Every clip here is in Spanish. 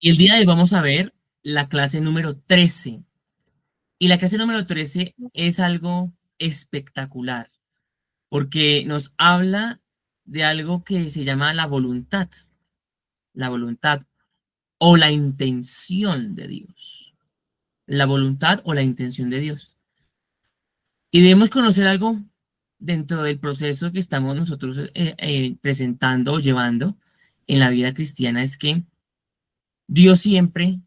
Y el día de hoy vamos a ver la clase número 13. Y la clase número 13 es algo espectacular, porque nos habla de algo que se llama la voluntad o la intención de Dios, la voluntad o la intención de Dios. Y debemos conocer algo dentro del proceso que estamos nosotros presentando o llevando en la vida cristiana, es que Dios siempre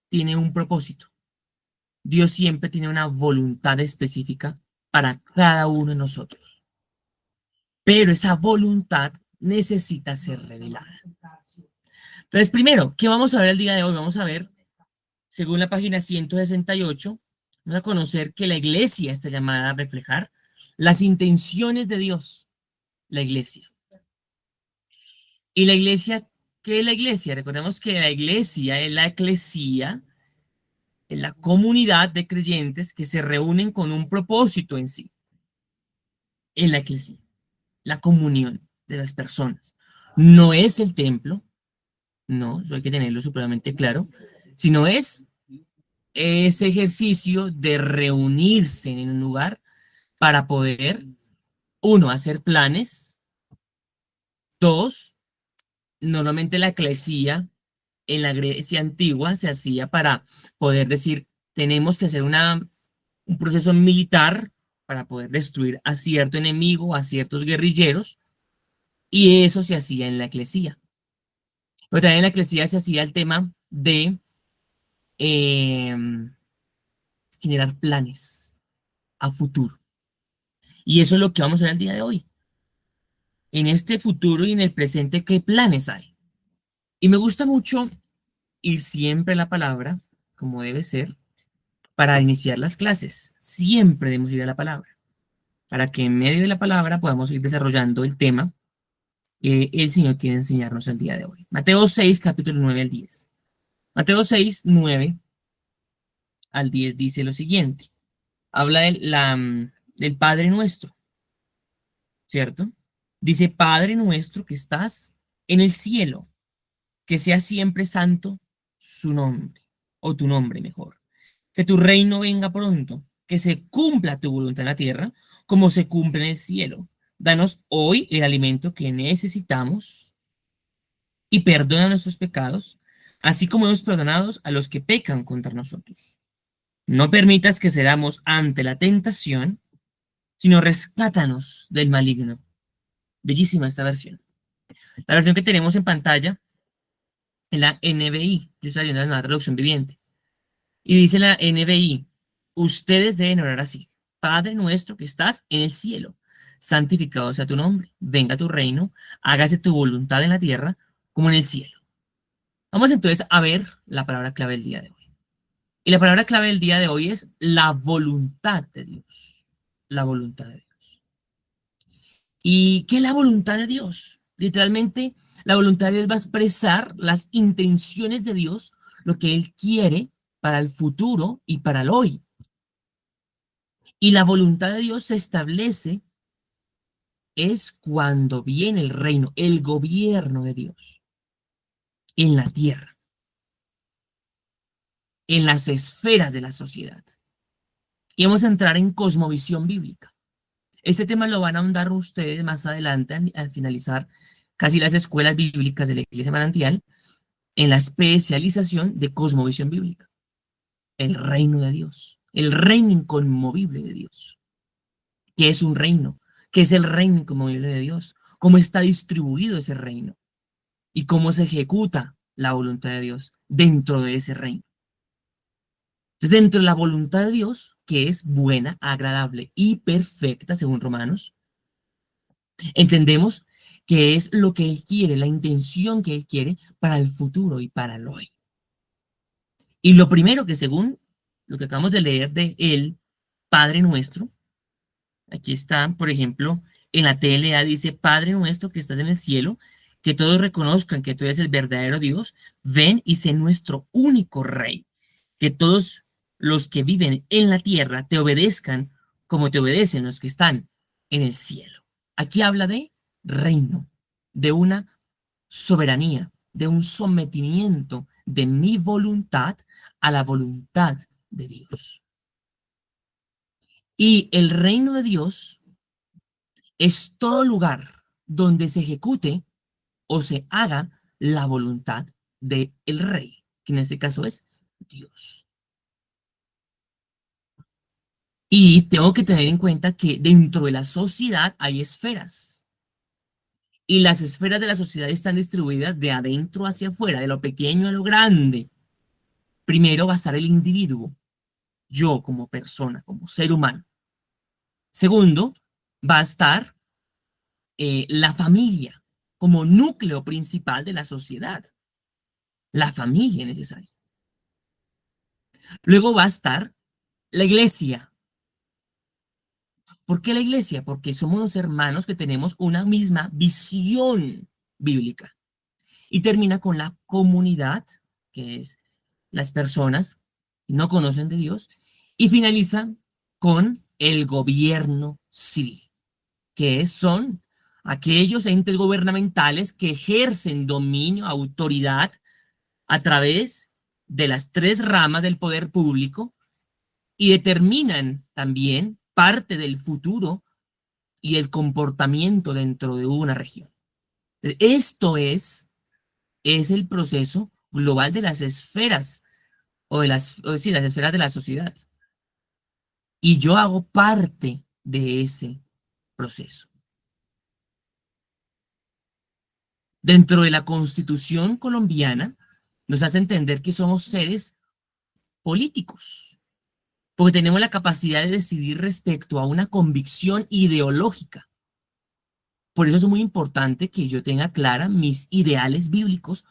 tiene un propósito. Dios siempre tiene una voluntad específica para cada uno de nosotros, pero esa voluntad necesita ser revelada. Entonces, primero, ¿qué vamos a ver el día de hoy? Vamos a ver, según la página 168, vamos a conocer que la iglesia está llamada a reflejar las intenciones de Dios, la iglesia. ¿Y la iglesia? ¿Qué es la iglesia? Recordemos que la iglesia es la eclesía, es la comunidad de creyentes que se reúnen con un propósito en sí, en la eclesía. La comunión de las personas. No es el templo, no, eso hay que tenerlo supremamente claro, sino es ese ejercicio de reunirse en un lugar para poder, uno, hacer planes, dos, normalmente la eclesía en la Grecia antigua se hacía para poder decir, tenemos que hacer un proceso militar para poder destruir a cierto enemigo, a ciertos guerrilleros, y eso se hacía en la eclesía. Pero también en la eclesía se hacía el tema de eh, generar planes a futuro. Y eso es lo que vamos a ver el día de hoy. En este futuro y en el presente, ¿qué planes hay? Y me gusta mucho ir siempre a la palabra, como debe ser, para iniciar las clases. Siempre debemos ir a la palabra, para que en medio de la palabra podamos ir desarrollando el tema que el Señor quiere enseñarnos el día de hoy. Mateo 6, capítulo 9 al 10. Mateo 6, 9 al 10 dice lo siguiente. Habla del Padre Nuestro, ¿cierto? Dice, Padre nuestro que estás en el cielo, que sea siempre santo su nombre, o tu nombre mejor. Que tu reino venga pronto, que se cumpla tu voluntad en la tierra, como se cumple en el cielo. Danos hoy el alimento que necesitamos y perdona nuestros pecados, así como hemos perdonado a los que pecan contra nosotros. No permitas que cedamos ante la tentación, sino rescátanos del maligno. Bellísima esta versión. La versión que tenemos en pantalla es la NBI. Yo estoy viendo la nueva traducción viviente. Y dice la NBI, ustedes deben orar así. Padre nuestro que estás en el cielo, santificado sea tu nombre, venga tu reino, hágase tu voluntad en la tierra como en el cielo. Vamos entonces a ver la palabra clave del día de hoy. Y la palabra clave del día de hoy es la voluntad de Dios. La voluntad de Dios. ¿Y qué es la voluntad de Dios? Literalmente, la voluntad de Dios va a expresar las intenciones de Dios, lo que Él quiere para el futuro y para el hoy. Y la voluntad de Dios se establece es cuando viene el reino, el gobierno de Dios en la tierra, en las esferas de la sociedad. Y vamos a entrar en cosmovisión bíblica. Este tema lo van a ahondar ustedes más adelante al finalizar casi las escuelas bíblicas de la Iglesia Manantial en la especialización de cosmovisión bíblica, el reino de Dios, el reino inconmovible de Dios. ¿Qué es un reino? ¿Qué es el reino inconmovible de Dios? ¿Cómo está distribuido ese reino? ¿Y cómo se ejecuta la voluntad de Dios dentro de ese reino? Entonces, dentro de la voluntad de Dios, que es buena, agradable y perfecta, según Romanos, entendemos que es lo que Él quiere, la intención que Él quiere para el futuro y para el hoy. Y lo primero que según lo que acabamos de leer de Él, Padre nuestro, aquí está, por ejemplo, en la TLA dice, Padre nuestro que estás en el cielo, que todos reconozcan que tú eres el verdadero Dios, ven y sé nuestro único Rey, que todos los que viven en la tierra te obedezcan como te obedecen los que están en el cielo. Aquí habla de reino, de una soberanía, de un sometimiento de mi voluntad a la voluntad de Dios. Y el reino de Dios es todo lugar donde se ejecute o se haga la voluntad del rey, que en este caso es Dios. Y tengo que tener en cuenta que dentro de la sociedad hay esferas. Y las esferas de la sociedad están distribuidas de adentro hacia afuera, de lo pequeño a lo grande. Primero va a estar el individuo, yo como persona, como ser humano. Segundo, va a estar la familia como núcleo principal de la sociedad. La familia necesaria. Luego va a estar la iglesia. ¿Por qué la iglesia? Porque somos los hermanos que tenemos una misma visión bíblica. Y termina con la comunidad, que es las personas que no conocen de Dios. Y finaliza con el gobierno civil, que son aquellos entes gubernamentales que ejercen dominio, autoridad a través de las tres ramas del poder público y determinan también parte del futuro y el comportamiento dentro de una región. Esto es el proceso global de las esferas sí, las esferas de la sociedad. Y yo hago parte de ese proceso. Dentro de la Constitución colombiana nos hace entender que somos seres políticos, porque tenemos la capacidad de decidir respecto a una convicción ideológica. Por eso es muy importante que yo tenga clara mis ideales bíblicos,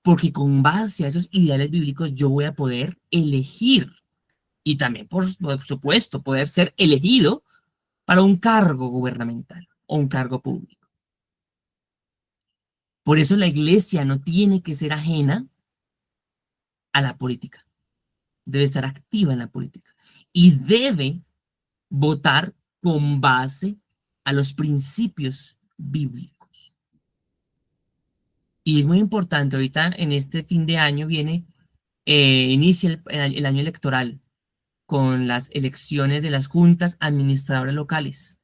porque con base a esos ideales bíblicos yo voy a poder elegir y también, por supuesto, poder ser elegido para un cargo gubernamental o un cargo público. Por eso la iglesia no tiene que ser ajena a la política, debe estar activa en la política y debe votar con base a los principios bíblicos. Y es muy importante, ahorita en este fin de año inicia el año electoral con las elecciones de las juntas administradoras locales.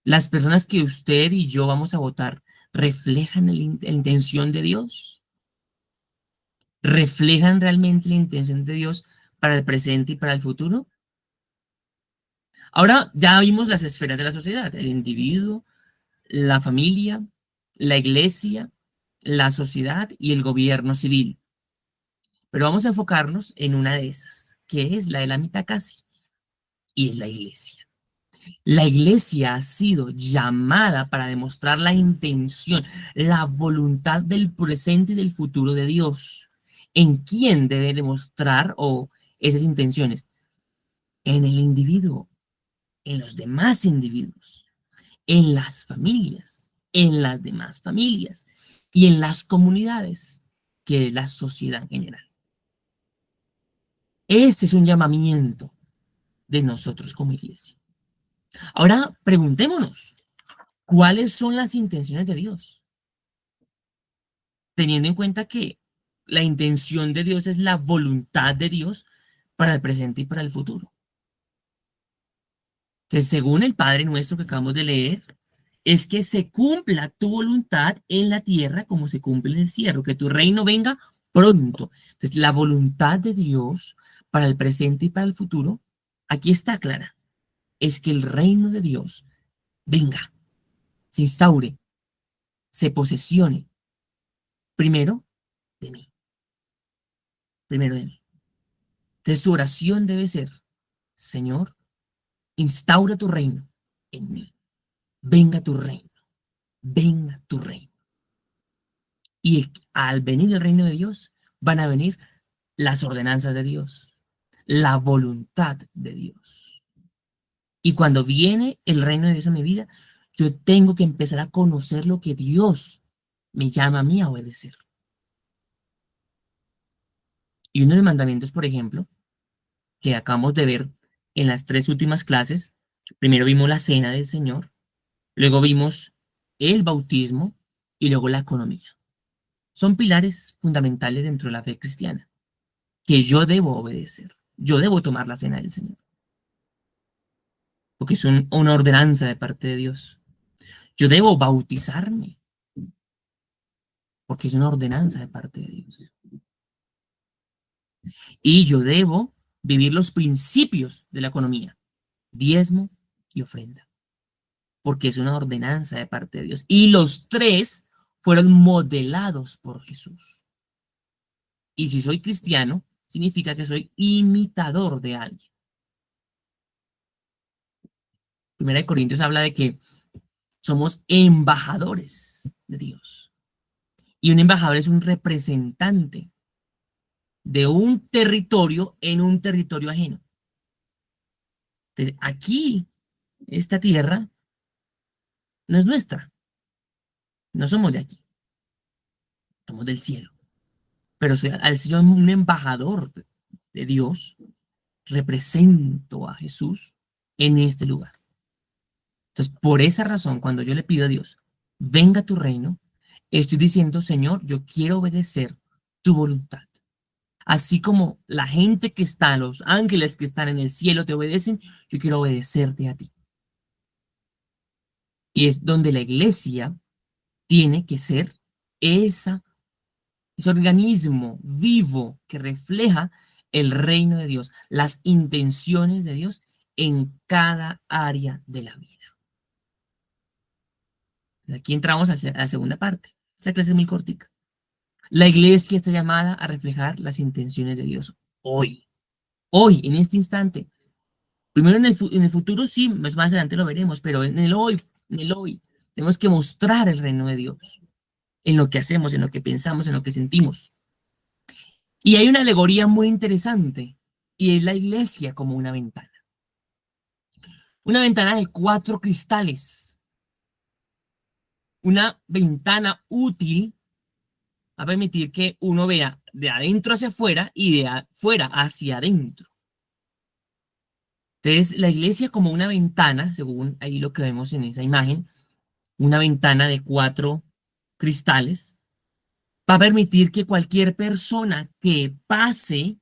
Las personas que usted y yo vamos a votar reflejan la intención de Dios, reflejan realmente la intención de Dios para el presente y para el futuro. Ahora ya vimos las esferas de la sociedad, el individuo, la familia, la iglesia, la sociedad y el gobierno civil. Pero vamos a enfocarnos en una de esas, que es la de la mitad casi, y es la iglesia. La iglesia ha sido llamada para demostrar la intención, la voluntad del presente y del futuro de Dios. ¿En quién debe demostrar esas intenciones? En el individuo, en los demás individuos, en las familias, en las demás familias y en las comunidades, que es la sociedad en general. Ese es un llamamiento de nosotros como iglesia. Ahora preguntémonos, ¿cuáles son las intenciones de Dios? Teniendo en cuenta que la intención de Dios es la voluntad de Dios para el presente y para el futuro. Entonces, según el Padre nuestro que acabamos de leer, es que se cumpla tu voluntad en la tierra como se cumple en el cielo, que tu reino venga pronto. Entonces, la voluntad de Dios para el presente y para el futuro, aquí está clara, es que el reino de Dios venga, se instaure, se posesione primero de mí, primero de mí. Entonces, su oración debe ser, Señor, instaura tu reino en mí, venga tu reino, venga tu reino. Y al venir el reino de Dios, van a venir las ordenanzas de Dios, la voluntad de Dios. Y cuando viene el reino de Dios a mi vida, yo tengo que empezar a conocer lo que Dios me llama a mí a obedecer. Y uno de los mandamientos, por ejemplo, que acabamos de ver en las tres últimas clases, primero vimos la cena del Señor, luego vimos el bautismo y luego la economía. Son pilares fundamentales dentro de la fe cristiana, que yo debo obedecer. Yo debo tomar la cena del Señor, porque es una ordenanza de parte de Dios. Yo debo bautizarme, porque es una ordenanza de parte de Dios. Y yo debo vivir los principios de la economía, diezmo y ofrenda, porque es una ordenanza de parte de Dios. Y los tres fueron modelados por Jesús. Y si soy cristiano, significa que soy imitador de alguien. Primera de Corintios habla de que somos embajadores de Dios. Y un embajador es un representante de un territorio en un territorio ajeno. Entonces, aquí, esta tierra no es nuestra, no somos de aquí, somos del cielo. Pero al ser yo un embajador de Dios, represento a Jesús en este lugar. Entonces, por esa razón, cuando yo le pido a Dios, venga tu reino, estoy diciendo, Señor, yo quiero obedecer tu voluntad. Así como la gente que está, los ángeles que están en el cielo te obedecen, yo quiero obedecerte a ti. Y es donde la iglesia tiene que ser esa, ese organismo vivo que refleja el reino de Dios, las intenciones de Dios en cada área de la vida. Aquí entramos a la segunda parte. Esta clase es muy cortica. La iglesia está llamada a reflejar las intenciones de Dios hoy, hoy, en este instante. Primero en el futuro sí, más adelante lo veremos, pero en el hoy, tenemos que mostrar el reino de Dios en lo que hacemos, en lo que pensamos, en lo que sentimos. Y hay una alegoría muy interesante, y es la iglesia como una ventana. Una ventana de cuatro cristales, una ventana útil va a permitir que uno vea de adentro hacia afuera y de afuera hacia adentro. Entonces, la iglesia como una ventana, según ahí lo que vemos en esa imagen, una ventana de cuatro cristales, va a permitir que cualquier persona que pase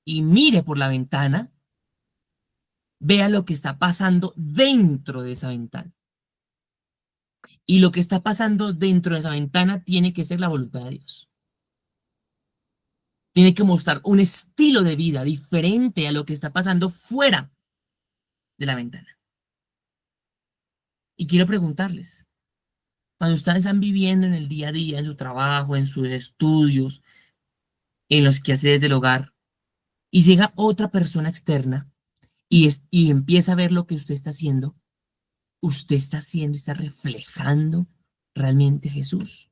y mire por la ventana, vea lo que está pasando dentro de esa ventana. Y lo que está pasando dentro de esa ventana tiene que ser la voluntad de Dios. Tiene que mostrar un estilo de vida diferente a lo que está pasando fuera de la ventana. Y quiero preguntarles, cuando ustedes están viviendo en el día a día, en su trabajo, en sus estudios, en los quehaceres del hogar, y llega otra persona externa y empieza a ver lo que usted está haciendo, está reflejando realmente a Jesús.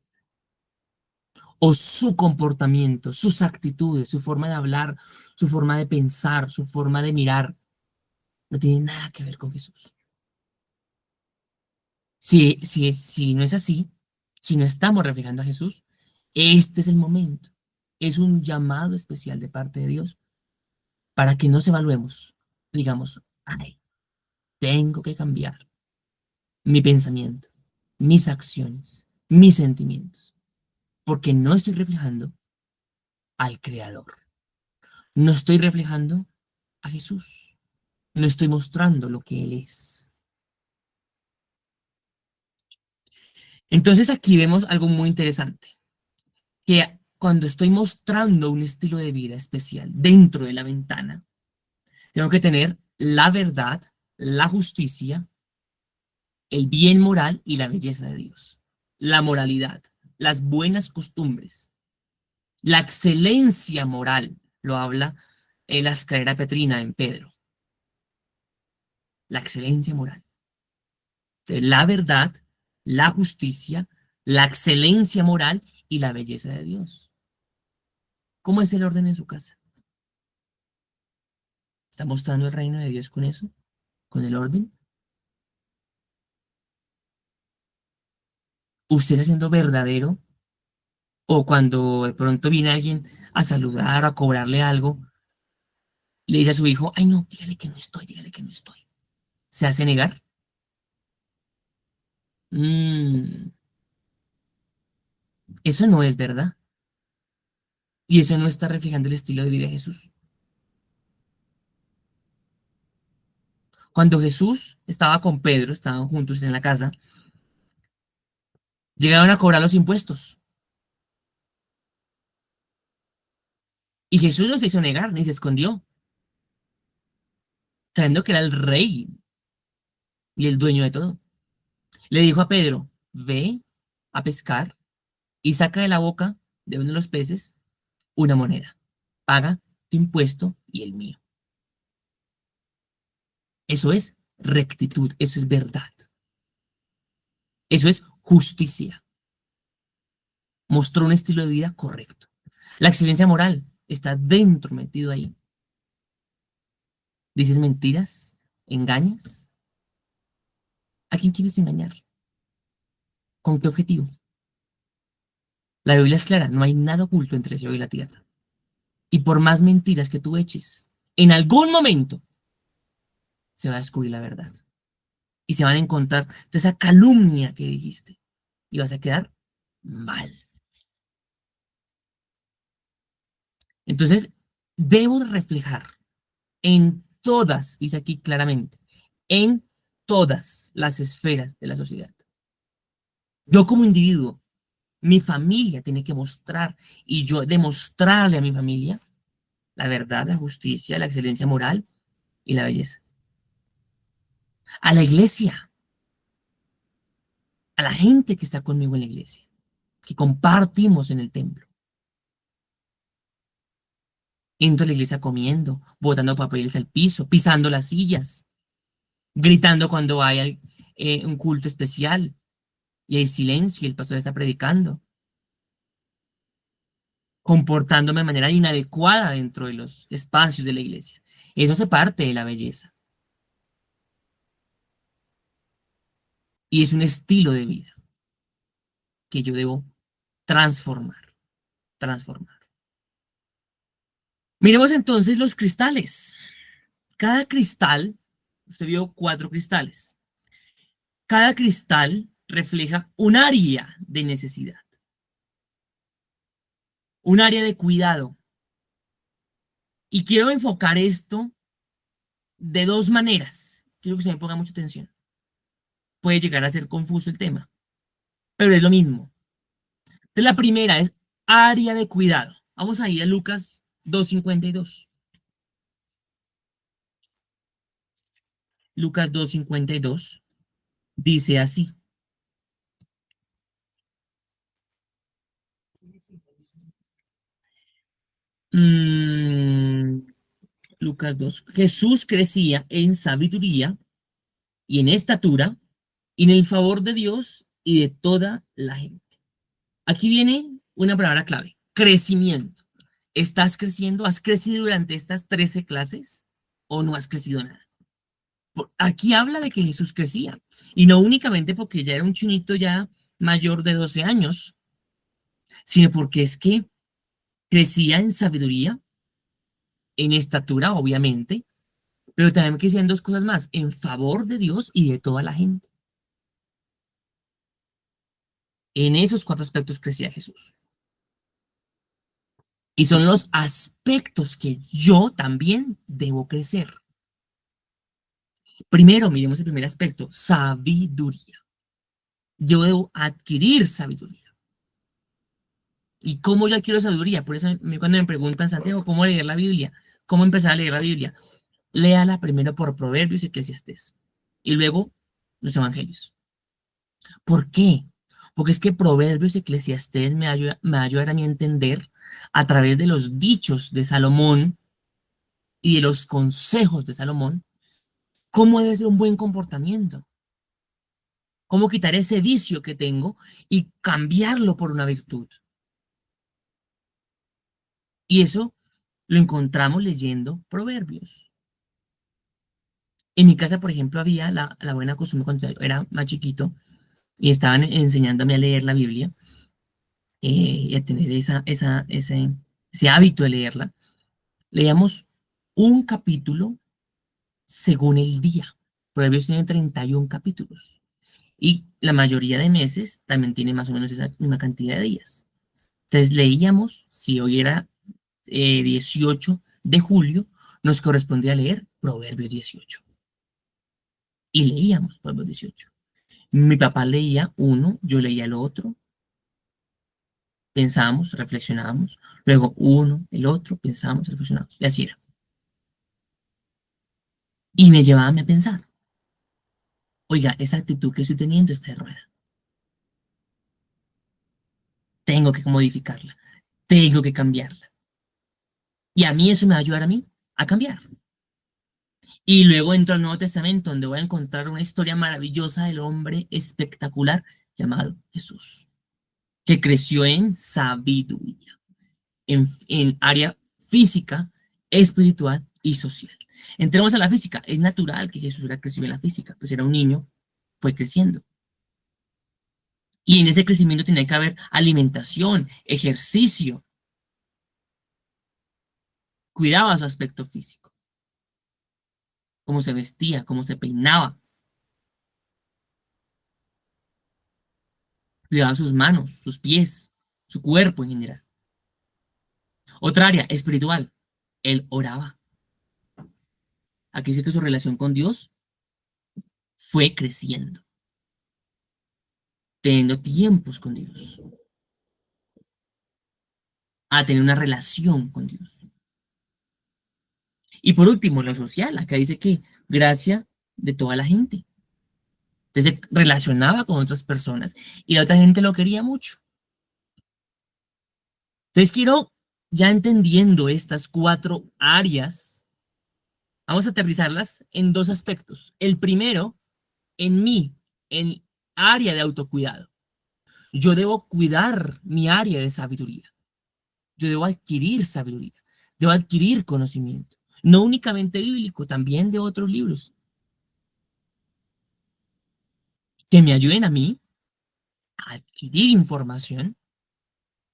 O su comportamiento, sus actitudes, su forma de hablar, su forma de pensar, su forma de mirar, no tiene nada que ver con Jesús. Si no es así, si no estamos reflejando a Jesús, este es el momento. Es un llamado especial de parte de Dios para que nos evaluemos. Digamos, ay, tengo que cambiar mi pensamiento, mis acciones, mis sentimientos, porque no estoy reflejando al Creador. No estoy reflejando a Jesús. No estoy mostrando lo que Él es. Entonces aquí vemos algo muy interesante, que cuando estoy mostrando un estilo de vida especial dentro de la ventana, tengo que tener la verdad, la justicia, el bien moral y la belleza de Dios. La moralidad, las buenas costumbres, la excelencia moral, lo habla la escalera Petrina en Pedro. La excelencia moral. La verdad, la justicia, la excelencia moral y la belleza de Dios. ¿Cómo es el orden en su casa? ¿Está mostrando el reino de Dios con eso? ¿Con el orden? ¿Usted está siendo verdadero? ¿O cuando de pronto viene alguien a saludar o a cobrarle algo, le dice a su hijo, ay no, dígale que no estoy, dígale que no estoy? ¿Se hace negar? Mm, Eso no es verdad. Y eso no está reflejando el estilo de vida de Jesús. Cuando Jesús estaba con Pedro, estaban juntos en la casa, llegaron a cobrar los impuestos. Y Jesús no se hizo negar ni se escondió, sabiendo que era el rey y el dueño de todo. Le dijo a Pedro, ve a pescar y saca de la boca de uno de los peces una moneda. Paga tu impuesto y el mío. Eso es rectitud, eso es verdad, eso es justicia. Mostró un estilo de vida correcto. La excelencia moral está dentro, metido ahí. Dices mentiras, engañas. ¿A quién quieres engañar? ¿Con qué objetivo? La Biblia es clara, no hay nada oculto entre el cielo y la tierra. Y por más mentiras que tú eches, en algún momento se va a descubrir la verdad. Y se van a encontrar de esa calumnia que dijiste. Y vas a quedar mal. Entonces, debo de reflejar en todas, dice aquí claramente, en todas las esferas de la sociedad. Yo como individuo, mi familia tiene que mostrar y yo demostrarle a mi familia la verdad, la justicia, la excelencia moral y la belleza. A la iglesia, a la gente que está conmigo en la iglesia, que compartimos en el templo. Entro a la iglesia comiendo, botando papeles al piso, pisando las sillas, gritando cuando hay un culto especial y hay silencio y el pastor está predicando, comportándome de manera inadecuada dentro de los espacios de la iglesia. Eso hace parte de la belleza y es un estilo de vida que yo debo transformar, transformar. Miremos entonces los cristales. Cada cristal, usted vio 4 cristales. Cada cristal refleja un área de necesidad, un área de cuidado. Y quiero enfocar esto de 2 maneras. Quiero que se me ponga mucha atención. Puede llegar a ser confuso el tema, pero es lo mismo. Entonces, la primera es área de cuidado. Vamos a ir a Lucas 2:52. Lucas 2:52 dice así. Mm, Lucas 2. Jesús crecía en sabiduría y en estatura y en el favor de Dios y de toda la gente. Aquí viene una palabra clave, crecimiento. ¿Estás creciendo? ¿Has crecido durante estas 13 clases o no has crecido nada? Aquí habla de que Jesús crecía y no únicamente porque ya era un chinito ya mayor de 12 años, sino porque es que crecía en sabiduría, en estatura, obviamente, pero también crecía en 2 cosas más, en favor de Dios y de toda la gente. En esos 4 aspectos crecía Jesús. Y son los aspectos que yo también debo crecer. Primero, miremos el primer aspecto, sabiduría. Yo debo adquirir sabiduría. ¿Y cómo yo adquiero sabiduría? Por eso cuando me preguntan, Santiago, ¿cómo leer la Biblia? ¿Cómo empezar a leer la Biblia? Léala primero por Proverbios y Eclesiastés. Y luego los Evangelios. ¿Por qué? Porque es que Proverbios y Eclesiastés me ayudan a mí a entender a través de los dichos de Salomón y de los consejos de Salomón cómo debe ser un buen comportamiento, cómo quitar ese vicio que tengo y cambiarlo por una virtud. Y eso lo encontramos leyendo Proverbios. En mi casa, por ejemplo, había la buena costumbre cuando era más chiquito y estaban enseñándome a leer la Biblia y a tener ese hábito de leerla. Leíamos un capítulo según el día. Proverbios tiene 31 capítulos. y la mayoría de meses también tiene más o menos esa misma cantidad de días. Entonces leíamos, si hoy era 18 de julio, nos correspondía leer Proverbios 18. Y leíamos Proverbios 18. Mi papá leía uno, yo leía el otro, pensábamos, reflexionábamos, luego uno, el otro, pensábamos, reflexionábamos, y así era. Y me llevaba a mí a pensar, oiga, esa actitud que estoy teniendo está errada, tengo que modificarla, tengo que cambiarla. Y a mí eso me va a ayudar a mí a cambiar. Y luego entro al Nuevo Testamento, donde voy a encontrar una historia maravillosa del hombre espectacular llamado Jesús, que creció en sabiduría, en área física, espiritual y social. Entremos a la física. Es natural que Jesús hubiera crecido en la física, pues era un niño, fue creciendo. Y en ese crecimiento tenía que haber alimentación, ejercicio, cuidaba su aspecto físico, cómo se vestía, cómo se peinaba, cuidaba sus manos, sus pies, su cuerpo en general. Otra área espiritual, él oraba. Aquí dice que su relación con Dios fue creciendo, teniendo tiempos con Dios, a tener una relación con Dios. Y por último, lo social, acá dice que gracia de toda la gente. Entonces se relacionaba con otras personas y la otra gente lo quería mucho. Entonces quiero, ya entendiendo estas cuatro áreas, vamos a aterrizarlas en dos aspectos. El primero, en mí, en área de autocuidado. Yo debo cuidar mi área de sabiduría. Yo debo adquirir sabiduría. Debo adquirir conocimiento. No únicamente bíblico, también de otros libros que me ayuden a mí a adquirir información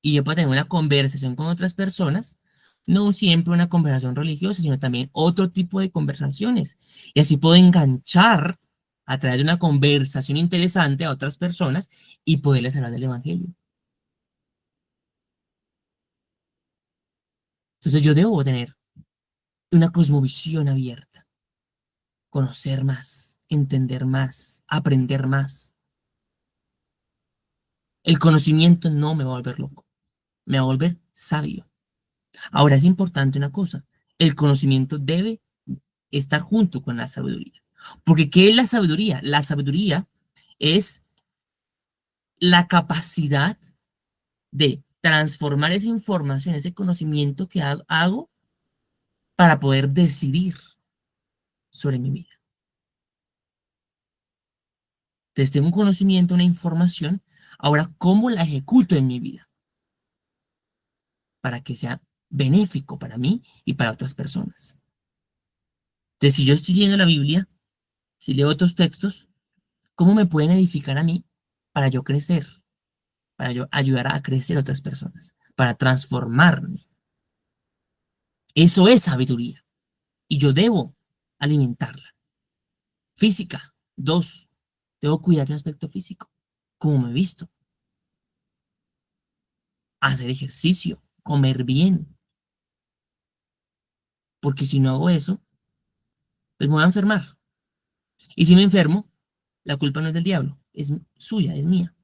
y yo pueda tener una conversación con otras personas, no siempre una conversación religiosa, sino también otro tipo de conversaciones. Y así puedo enganchar a través de una conversación interesante a otras personas y poderles hablar del Evangelio. Entonces yo debo tener una cosmovisión abierta, conocer más, entender más, aprender más. El conocimiento no me va a volver loco, me va a volver sabio. Ahora es importante una cosa, el conocimiento debe estar junto con la sabiduría. Porque ¿qué es la sabiduría? La sabiduría es la capacidad de transformar esa información, ese conocimiento que hago para poder decidir sobre mi vida. Entonces tengo un conocimiento, una información, ahora ¿cómo la ejecuto en mi vida? Para que sea benéfico para mí y para otras personas. Entonces si yo estoy leyendo la Biblia, si leo otros textos, ¿cómo me pueden edificar a mí para yo crecer? Para yo ayudar a crecer a otras personas, para transformarme. Eso es sabiduría y yo debo alimentarla. Física, dos, debo cuidar mi aspecto físico, como me he visto, hacer ejercicio, comer bien, porque si no hago eso, pues me voy a enfermar. Y si me enfermo, la culpa no es del diablo, es suya, es mía,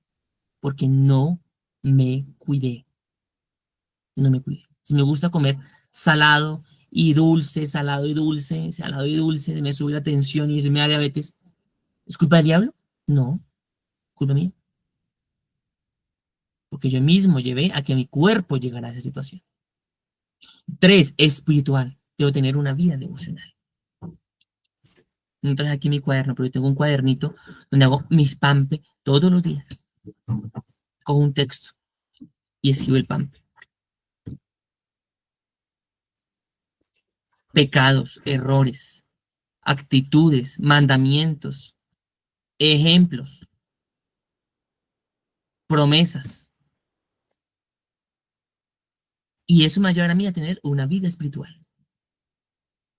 porque no me cuidé, no me cuidé. Si me gusta comer salado y dulce, salado y dulce, salado y dulce, se me sube la tensión y se me da diabetes, ¿es culpa del diablo? No, culpa mía, porque yo mismo llevé a que mi cuerpo llegara a esa situación. Tres, espiritual. Debo tener una vida devocional. No traje aquí mi cuaderno, pero yo tengo un cuadernito donde hago mis pampe todos los días. Cojo un texto y escribo el pampe. Pecados, errores, actitudes, mandamientos, ejemplos, promesas. Y eso me ayudará a mí a tener una vida espiritual.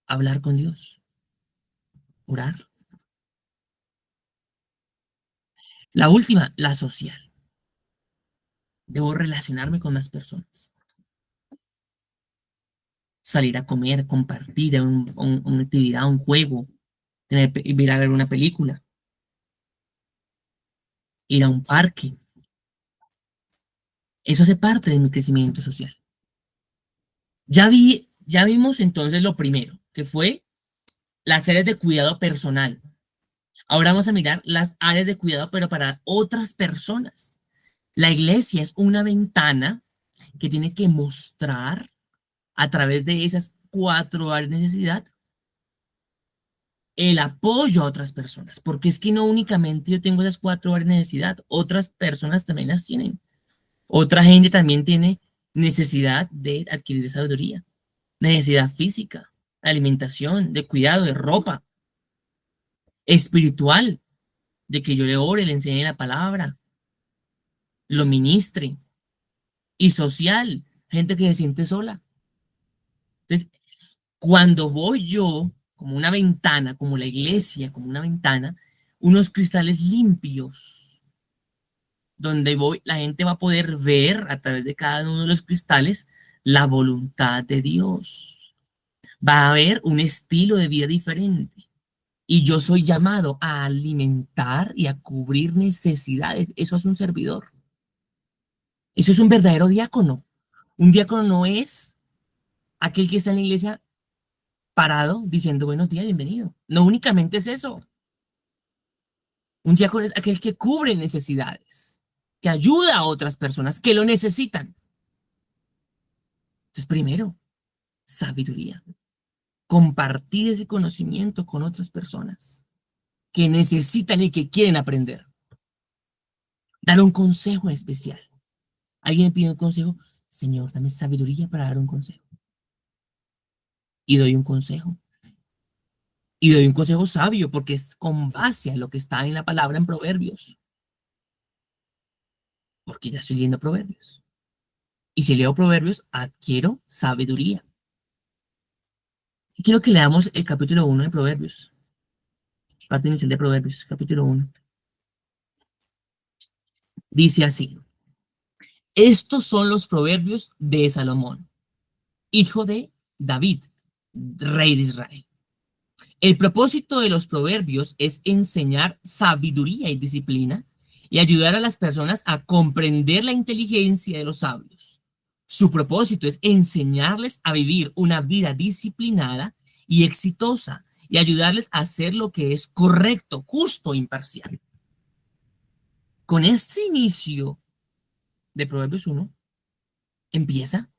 Hablar con Dios, orar. La última, la social. Debo relacionarme con más personas. Salir a comer, compartir una actividad, un juego, ir a ver una película, ir a un parque. Eso hace parte de mi crecimiento social. Ya vimos entonces lo primero, que fue las áreas de cuidado personal. Ahora vamos a mirar las áreas de cuidado, pero para otras personas. La iglesia es una ventana que tiene que mostrar a través de esas cuatro áreas de necesidad el apoyo a otras personas, porque es que no únicamente yo tengo esas cuatro áreas de necesidad, otras personas también las tienen. Otra gente también tiene necesidad de adquirir sabiduría, necesidad física, de alimentación, de cuidado, de ropa, espiritual, de que yo le ore, le enseñe la palabra, lo ministre, y social, gente que se siente sola. Entonces, cuando voy yo, como una ventana, como la iglesia, como una ventana, unos cristales limpios, donde voy, la gente va a poder ver a través de cada uno de los cristales la voluntad de Dios. Va a haber un estilo de vida diferente. Y yo soy llamado a alimentar y a cubrir necesidades. Eso es un servidor. Eso es un verdadero diácono. Un diácono no es aquel que está en la iglesia parado diciendo buenos días, bienvenido. No únicamente es eso. Un diácono es aquel que cubre necesidades, que ayuda a otras personas que lo necesitan. Entonces, primero, sabiduría. Compartir ese conocimiento con otras personas que necesitan y que quieren aprender. Dar un consejo especial. Alguien me pide un consejo, Señor, dame sabiduría para dar un consejo. Y doy un consejo. Y doy un consejo sabio porque es con base a lo que está en la palabra en Proverbios. Porque ya estoy leyendo Proverbios. Y si leo Proverbios, adquiero sabiduría. Y quiero que leamos el capítulo 1 de Proverbios. Parte inicial de Proverbios, capítulo 1. Dice así. Estos son los proverbios de Salomón, hijo de David, rey de Israel. El propósito de los proverbios es enseñar sabiduría y disciplina y ayudar a las personas a comprender la inteligencia de los sabios. Su propósito es enseñarles a vivir una vida disciplinada y exitosa y ayudarles a hacer lo que es correcto, justo e imparcial. Con este inicio de Proverbios 1, empieza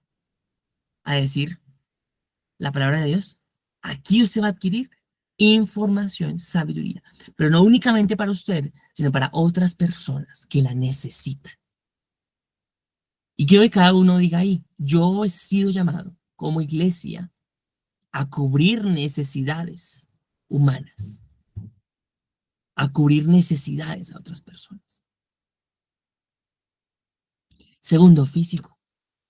a decir la palabra de Dios. Aquí usted va a adquirir información, sabiduría, pero no únicamente para usted, sino para otras personas que la necesitan. Y quiero que cada uno diga ahí, yo he sido llamado como iglesia a cubrir necesidades humanas, a cubrir necesidades a otras personas. Segundo, físico.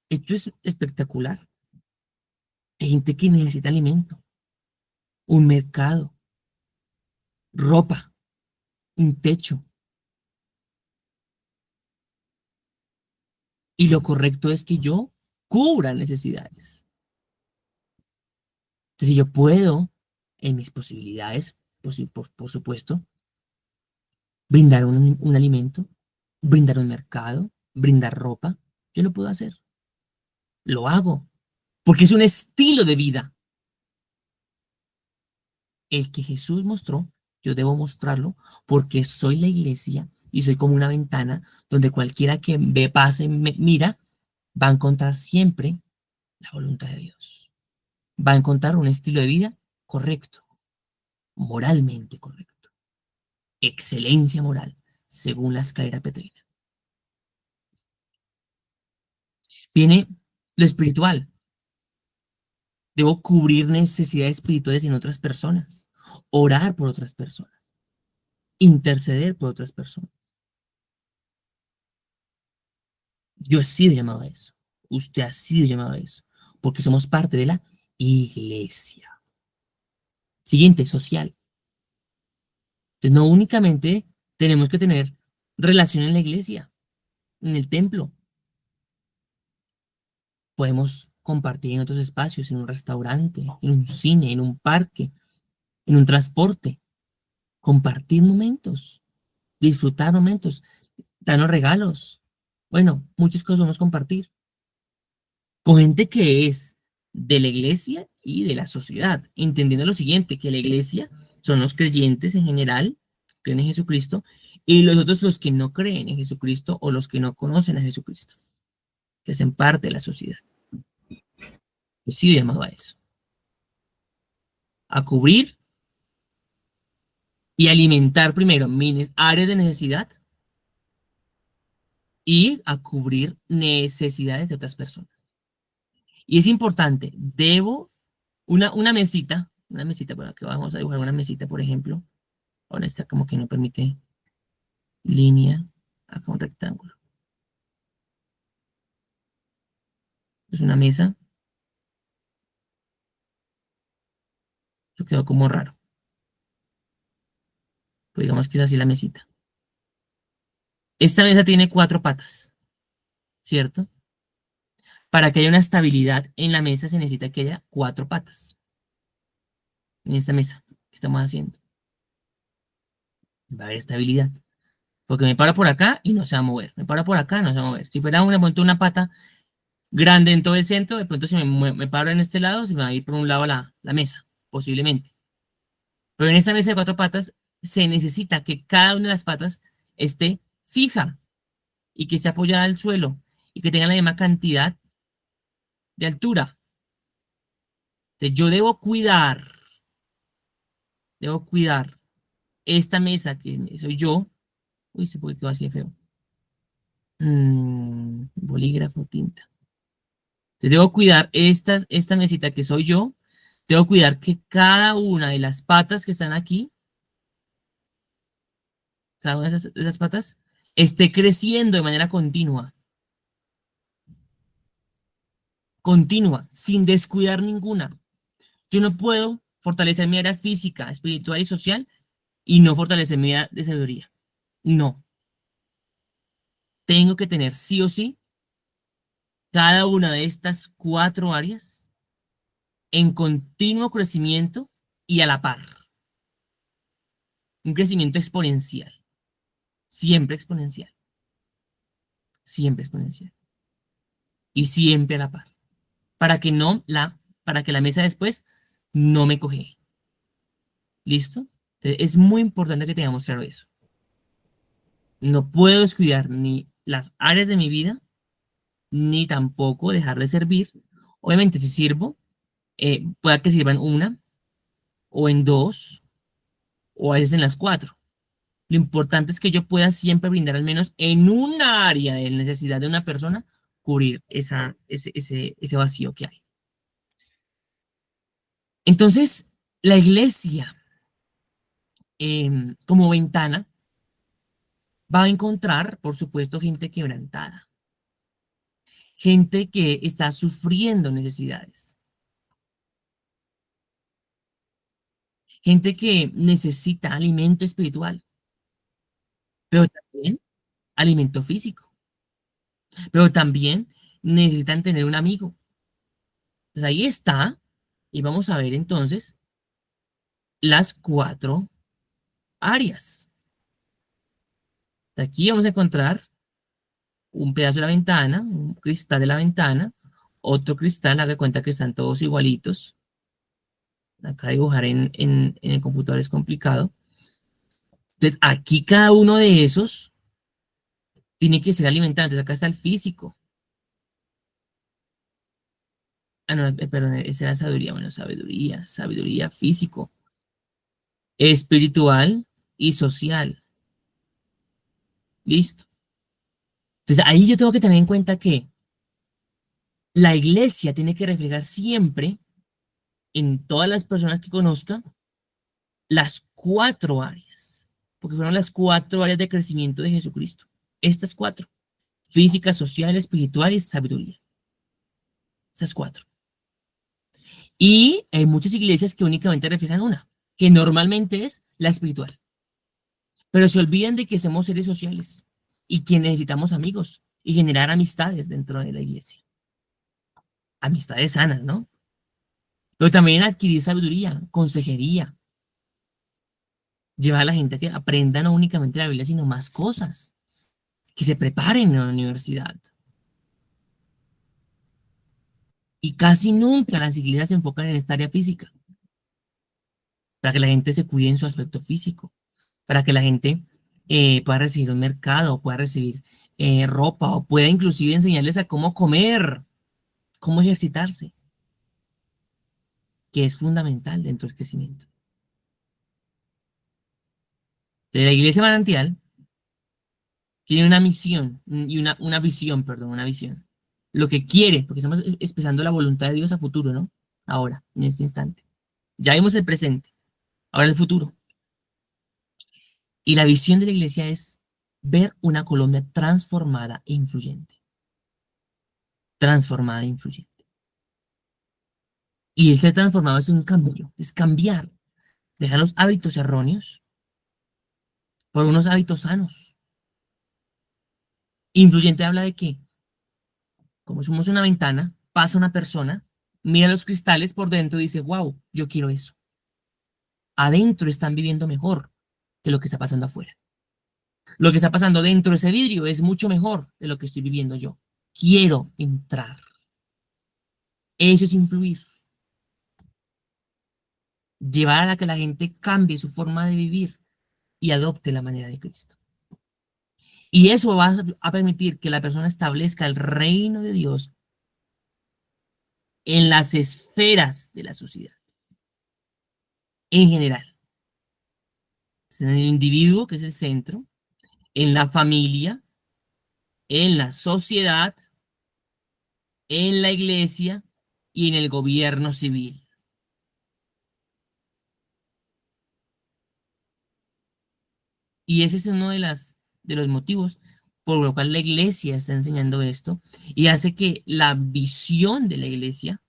Esto es espectacular. Hay gente que necesita alimento, un mercado, ropa, un techo. Y lo correcto es que yo cubra necesidades. Entonces, yo puedo, en mis posibilidades, por supuesto, brindar un alimento, brindar un mercado, brindar ropa. Yo lo puedo hacer. Lo hago. Porque es un estilo de vida. El que Jesús mostró, yo debo mostrarlo porque soy la iglesia y soy como una ventana donde cualquiera que ve, pase, mira, va a encontrar siempre la voluntad de Dios. Va a encontrar un estilo de vida correcto, moralmente correcto. Excelencia moral, según la escalera petrina. Viene lo espiritual. Debo cubrir necesidades espirituales en otras personas, orar por otras personas, interceder por otras personas. Yo he sido llamado a eso. Usted ha sido llamado a eso, porque somos parte de la iglesia. Siguiente, social. Entonces, no únicamente tenemos que tener relación en la iglesia, en el templo. Podemos compartir en otros espacios, en un restaurante, en un cine, en un parque, en un transporte. Compartir momentos, disfrutar momentos, darnos regalos. Bueno, muchas cosas podemos compartir con gente que es de la iglesia y de la sociedad, entendiendo lo siguiente, que la iglesia son los creyentes en general, creen en Jesucristo, y los otros los que no creen en Jesucristo o los que no conocen a Jesucristo, que hacen parte de la sociedad. Yo sí llamado a eso, a cubrir y alimentar primero mis áreas de necesidad y a cubrir necesidades de otras personas. Y es importante, debo una mesita, bueno, que vamos a dibujar una mesita, por ejemplo, con esta como que no permite línea, acá un rectángulo. Es una mesa, eso quedó como raro, pues digamos que es así la mesita. Esta mesa tiene 4 patas, ¿cierto? Para que haya una estabilidad en la mesa se necesita que haya 4 patas en esta mesa que estamos haciendo. Va a haber estabilidad. Porque me paro por acá y no se va a mover. Me paro por acá, no se va a mover. Si fuera una pata grande en todo el centro, de pronto si me paro en este lado, se me va a ir por un lado la mesa, posiblemente. Pero en esta mesa de 4 patas se necesita que cada una de las patas esté fija y que esté apoyada al suelo y que tenga la misma cantidad de altura. Entonces yo debo cuidar esta mesa que soy yo. Uy, se puede quedar así de feo. Bolígrafo, tinta. Entonces debo cuidar esta mesita que soy yo. Debo cuidar que cada una de las patas que están aquí, cada una de esas patas, esté creciendo de manera continua. Continua, sin descuidar ninguna. Yo no puedo fortalecer mi área física, espiritual y social y no fortalecer mi área de sabiduría. No. Tengo que tener sí o sí cada una de estas 4 áreas en continuo crecimiento y a la par. Un crecimiento exponencial. Siempre exponencial. Siempre exponencial. Y siempre a la par. Para que para que la mesa después no me coge. ¿Listo? Entonces, es muy importante que tengamos claro eso. No puedo descuidar ni las áreas de mi vida, ni tampoco dejar de servir. Obviamente, si sirvo, pueda que sirva en una, o en dos, o a veces en las 4. Lo importante es que yo pueda siempre brindar al menos en un área de necesidad de una persona, cubrir ese vacío que hay. Entonces, la iglesia, como ventana, va a encontrar, por supuesto, gente quebrantada, gente que está sufriendo necesidades, gente que necesita alimento espiritual, pero también alimento físico, pero también necesitan tener un amigo. Pues ahí está, y vamos a ver entonces las 4 áreas. Aquí vamos a encontrar un pedazo de la ventana, un cristal de la ventana, otro cristal, haga de cuenta que están todos igualitos. Acá dibujar en el computador es complicado. Entonces, aquí cada uno de esos tiene que ser alimentado. Entonces, acá está el físico. Ah, no, perdón, esa era sabiduría. Bueno, sabiduría físico, espiritual y social. Listo. Entonces, ahí yo tengo que tener en cuenta que la iglesia tiene que reflejar siempre en todas las personas que conozca las 4 áreas, porque fueron las 4 áreas de crecimiento de Jesucristo. Estas 4, física, social, espiritual y sabiduría. Esas 4. Y hay muchas iglesias que únicamente reflejan una, que normalmente es la espiritual. Pero se olvidan de que somos seres sociales. y que necesitamos amigos y generar amistades dentro de la iglesia. Amistades sanas, ¿no? Pero también adquirir sabiduría, consejería, llevar a la gente a que aprenda no únicamente la Biblia, sino más cosas, que se preparen en la universidad. Y casi nunca las iglesias se enfocan en esta área física, para que la gente se cuide en su aspecto físico, para que la gente pueda recibir un mercado, pueda recibir ropa, o pueda inclusive enseñarles a cómo comer, cómo ejercitarse, que es fundamental dentro del crecimiento. De la iglesia manantial tiene una misión y una visión, perdón, una visión. Lo que quiere, porque estamos expresando la voluntad de Dios a futuro, ¿no? Ahora, en este instante. Ya vimos el presente, ahora el futuro. Y la visión de la iglesia es ver una Colombia transformada e influyente. Transformada e influyente. Y el ser transformado es un cambio, es cambiar, dejar los hábitos erróneos por unos hábitos sanos. Influyente habla de que, como somos una ventana, pasa una persona, mira los cristales por dentro y dice, wow, yo quiero eso. Adentro están viviendo mejor que lo que está pasando afuera. Lo que está pasando dentro de ese vidrio es mucho mejor de lo que estoy viviendo yo. Quiero entrar. Eso es influir. Llevar a que la gente cambie su forma de vivir y adopte la manera de Cristo. Y eso va a permitir que la persona establezca el reino de Dios en las esferas de la sociedad, en general. En el individuo, que es el centro, en la familia, en la sociedad, en la iglesia y en el gobierno civil. Y ese es uno de los motivos por lo cual la iglesia está enseñando esto y hace que la visión de la iglesia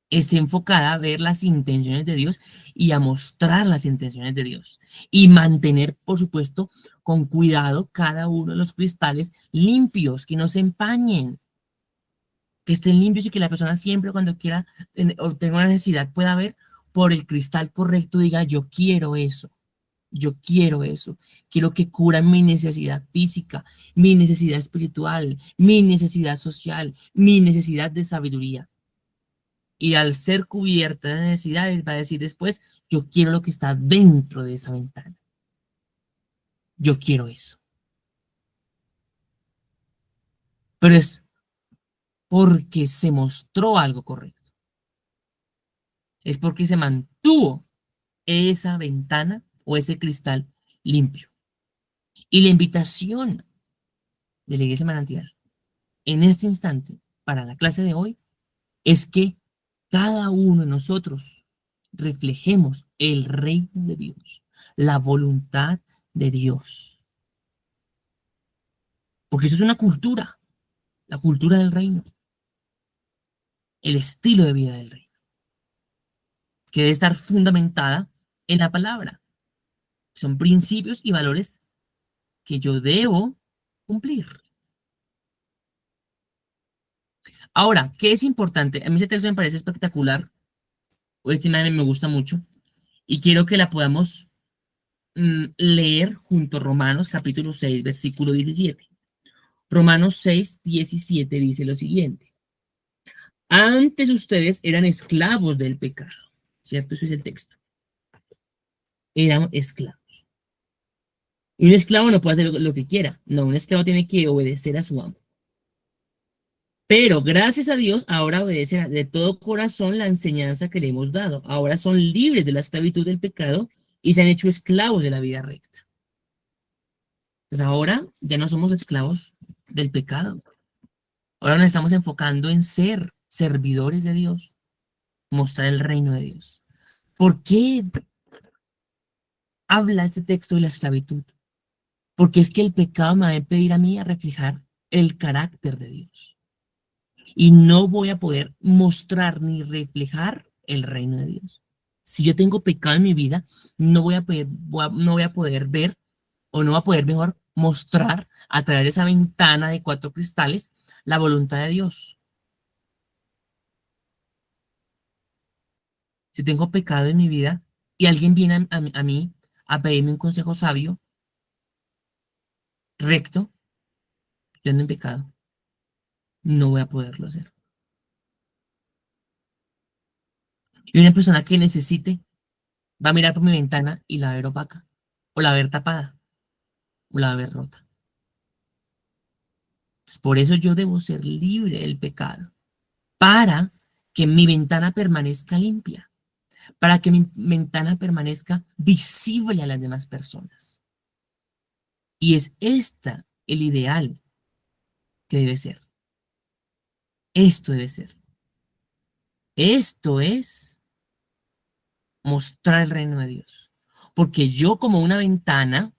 esté enfocada a ver las intenciones de Dios y a mostrar las intenciones de Dios. Y mantener, por supuesto, con cuidado cada uno de los cristales limpios, que no se empañen, que estén limpios y que la persona siempre cuando quiera o tenga una necesidad pueda ver por el cristal correcto, diga, yo quiero eso. Yo quiero eso. Quiero que curan mi necesidad física, mi necesidad espiritual, mi necesidad social, mi necesidad de sabiduría. Y al ser cubierta de necesidades, va a decir después, yo quiero lo que está dentro de esa ventana. Yo quiero eso. Pero es porque se mostró algo correcto. Es porque se mantuvo esa ventana o ese cristal limpio. Y la invitación de la iglesia manantial en este instante para la clase de hoy es que cada uno de nosotros reflejemos el reino de Dios, la voluntad de Dios. Porque eso es una cultura, la cultura del reino, el estilo de vida del reino, que debe estar fundamentada en la palabra. Son principios y valores que yo debo cumplir. Ahora, ¿qué es importante? A mí ese texto me parece espectacular, o este me gusta mucho, y quiero que la podamos leer junto a Romanos capítulo 6, versículo 17. Romanos 6, 17 dice lo siguiente. Antes ustedes eran esclavos del pecado, ¿cierto? Eso es el texto. Eran esclavos. Y un esclavo no puede hacer lo que quiera. No, un esclavo tiene que obedecer a su amo. Pero gracias a Dios, ahora obedecen de todo corazón la enseñanza que le hemos dado. Ahora son libres de la esclavitud del pecado y se han hecho esclavos de la vida recta. Pues ahora ya no somos esclavos del pecado. Ahora nos estamos enfocando en ser servidores de Dios, mostrar el reino de Dios. ¿Por qué habla este texto de la esclavitud? Porque es que el pecado me va a impedir a mí a reflejar el carácter de Dios. Y no voy a poder mostrar ni reflejar el reino de Dios. Si yo tengo pecado en mi vida, no voy a poder ver o no voy a poder mejor mostrar a través de esa ventana de 4 cristales la voluntad de Dios. Si tengo pecado en mi vida y alguien viene a mí a pedirme un consejo sabio, recto, yo ando en pecado, no voy a poderlo hacer. Y una persona que necesite va a mirar por mi ventana y la va a ver opaca, o la va a ver tapada, o la va a ver rota. Pues por eso yo debo ser libre del pecado, para que mi ventana permanezca limpia, para que mi ventana permanezca visible a las demás personas. Y es esta el ideal que debe ser. Esto debe ser. Esto es mostrar el reino de Dios. Porque yo como una ventana,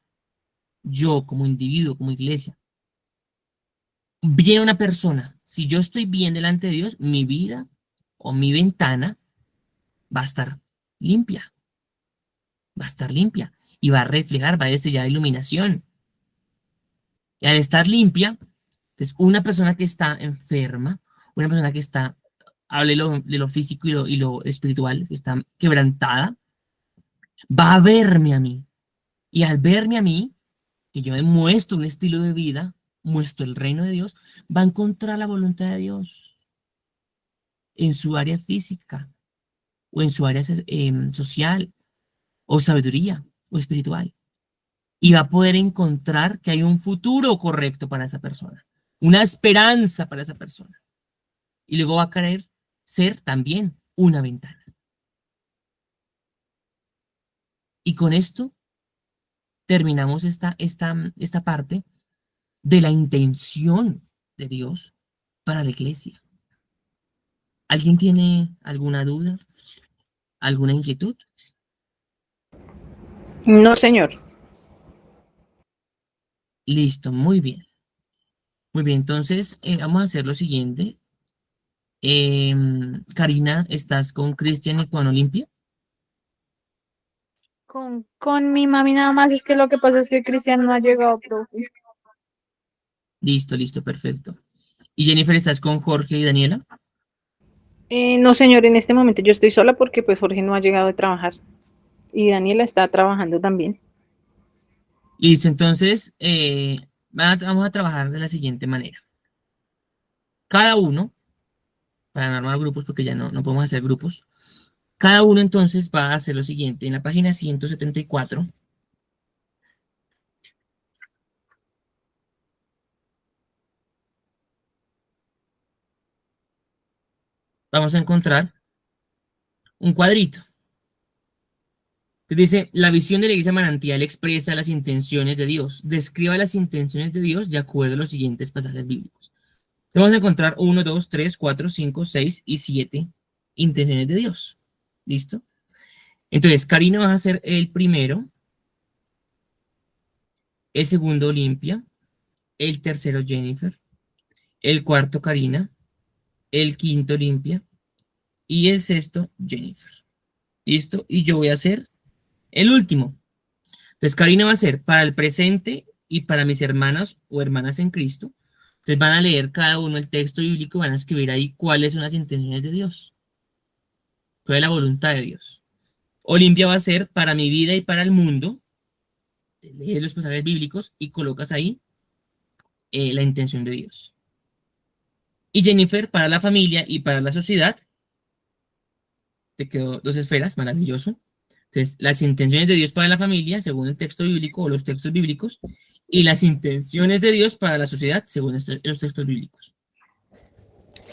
yo como individuo, como iglesia, viene una persona, si yo estoy bien delante de Dios, mi vida o mi ventana va a estar limpia, va a estar limpia y va a reflejar, va a destellar iluminación. Y al estar limpia, entonces una persona que está enferma, una persona que está, hable de lo físico y lo espiritual, que está quebrantada, va a verme a mí. Y al verme a mí, que yo demuestro un estilo de vida, muestro el reino de Dios, va a encontrar la voluntad de Dios en su área física o en su área social o sabiduría o espiritual. Y va a poder encontrar que hay un futuro correcto para esa persona, una esperanza para esa persona. Y luego va a querer ser también una ventana. Y con esto terminamos esta parte de la intención de Dios para la iglesia. ¿Alguien tiene alguna duda? ¿Alguna inquietud? No, señor. Listo, muy bien. Muy bien, entonces vamos a hacer lo siguiente. Karina, ¿estás con Cristian y con Olimpia? Con mi mami nada más, es que lo que pasa es que Cristian no ha llegado, profe. Listo, listo, perfecto. ¿Y Jennifer, estás con Jorge y Daniela? No, señor, en este momento yo estoy sola porque pues Jorge no ha llegado de trabajar y Daniela está trabajando también. Listo, entonces vamos a trabajar de la siguiente manera. Cada uno, para no armar grupos porque ya no podemos hacer grupos, cada uno entonces va a hacer lo siguiente. En la página 174 vamos a encontrar un cuadrito que dice, la visión de la iglesia manantial expresa las intenciones de Dios. Describa las intenciones de Dios de acuerdo a los siguientes pasajes bíblicos. Vamos a encontrar 1, 2, 3, 4, 5, 6 y 7 intenciones de Dios. ¿Listo? Entonces, Karina va a ser el primero, el segundo Olimpia, el tercero Jennifer, el cuarto Karina, el quinto Olimpia y el sexto Jennifer. ¿Listo? Y yo voy a ser el último. Entonces, Karina va a ser para el presente y para mis hermanos o hermanas en Cristo. Entonces van a leer cada uno el texto bíblico y van a escribir ahí cuáles son las intenciones de Dios, cuál es la voluntad de Dios. Olimpia va a ser para mi vida y para el mundo. Lees los pasajes bíblicos y colocas ahí la intención de Dios. Y Jennifer para la familia y para la sociedad. Te quedó 2 esferas, maravilloso. Entonces, las intenciones de Dios para la familia, según el texto bíblico o los textos bíblicos, y las intenciones de Dios para la sociedad, según los textos bíblicos.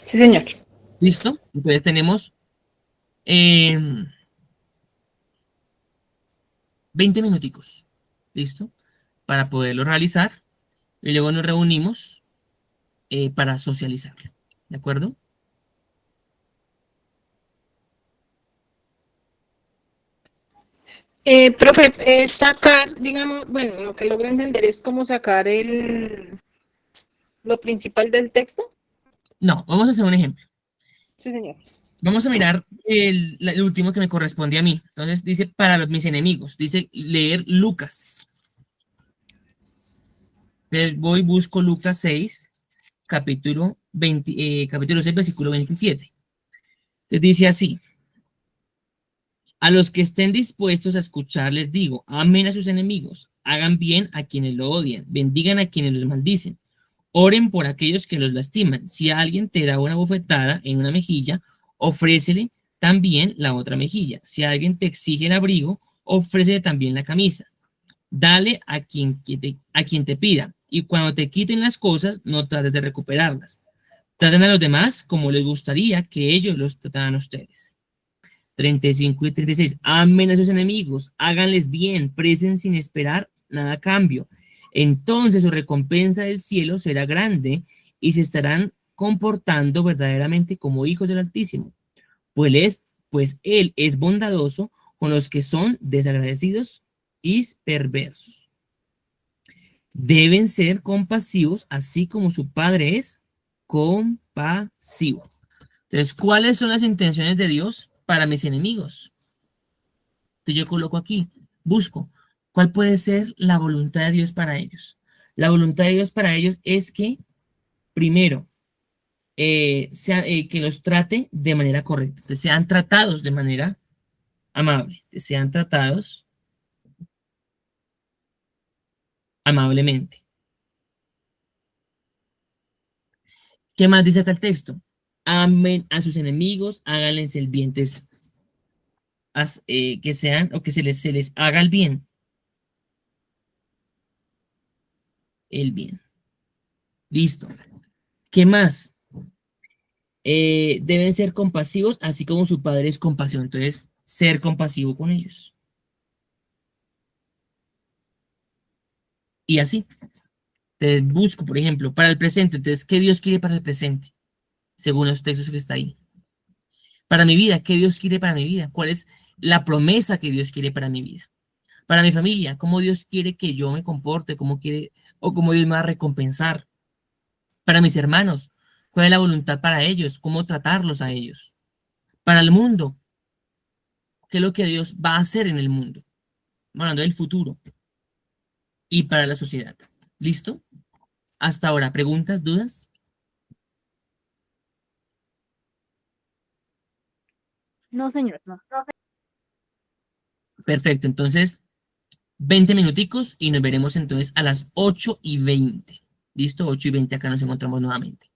Sí, señor. ¿Listo? Entonces tenemos eh, 20 minuticos, ¿listo? Para poderlo realizar y luego nos reunimos para socializar, ¿de acuerdo? Profe, sacar, digamos, bueno, lo que logro entender es cómo sacar lo principal del texto. No, vamos a hacer un ejemplo. Sí, señor. Vamos a mirar el último que me corresponde a mí. Entonces dice para mis enemigos, dice leer Lucas. Entonces voy, busco Lucas 6, capítulo 6, versículo 27. Entonces dice así: a los que estén dispuestos a escuchar les digo, amen a sus enemigos, hagan bien a quienes lo odian, bendigan a quienes los maldicen, oren por aquellos que los lastiman. Si alguien te da una bofetada en una mejilla, ofrécele también la otra mejilla. Si alguien te exige el abrigo, ofrécele también la camisa. Dale a quien te pida, y cuando te quiten las cosas, no trates de recuperarlas. Traten a los demás como les gustaría que ellos los trataran a ustedes. 35 y 36. Amen a sus enemigos, háganles bien, presten sin esperar nada a cambio. Entonces su recompensa del cielo será grande y se estarán comportando verdaderamente como hijos del Altísimo. Pues Él es bondadoso con los que son desagradecidos y perversos. Deben ser compasivos, así como su Padre es compasivo. Entonces, ¿cuáles son las intenciones de Dios para mis enemigos? Entonces yo coloco aquí, busco, ¿cuál puede ser la voluntad de Dios para ellos? La voluntad de Dios para ellos es que, primero, que los trate de manera correcta, que sean tratados de manera amable, que sean tratados amablemente. ¿Qué más dice acá el texto? Amen a sus enemigos, háganles el bien, entonces, que sean o que se les haga el bien. Listo. ¿Qué más? Deben ser compasivos, así como su padre es compasivo. Entonces, ser compasivo con ellos. Y así. Te busco, por ejemplo, para el presente. Entonces, ¿qué Dios quiere para el presente? Según los textos que está ahí. Para mi vida, ¿qué Dios quiere para mi vida? ¿Cuál es la promesa que Dios quiere para mi vida? Para mi familia, ¿cómo Dios quiere que yo me comporte? ¿Cómo quiere o cómo Dios me va a recompensar? Para mis hermanos, ¿cuál es la voluntad para ellos? ¿Cómo tratarlos a ellos? Para el mundo, ¿qué es lo que Dios va a hacer en el mundo? Hablando del futuro. Y para la sociedad. ¿Listo? Hasta ahora, ¿preguntas, dudas? No, señor, no. Perfecto, entonces 20 minuticos y nos veremos entonces a las 8:20. ¿Listo? 8:20 acá nos encontramos nuevamente.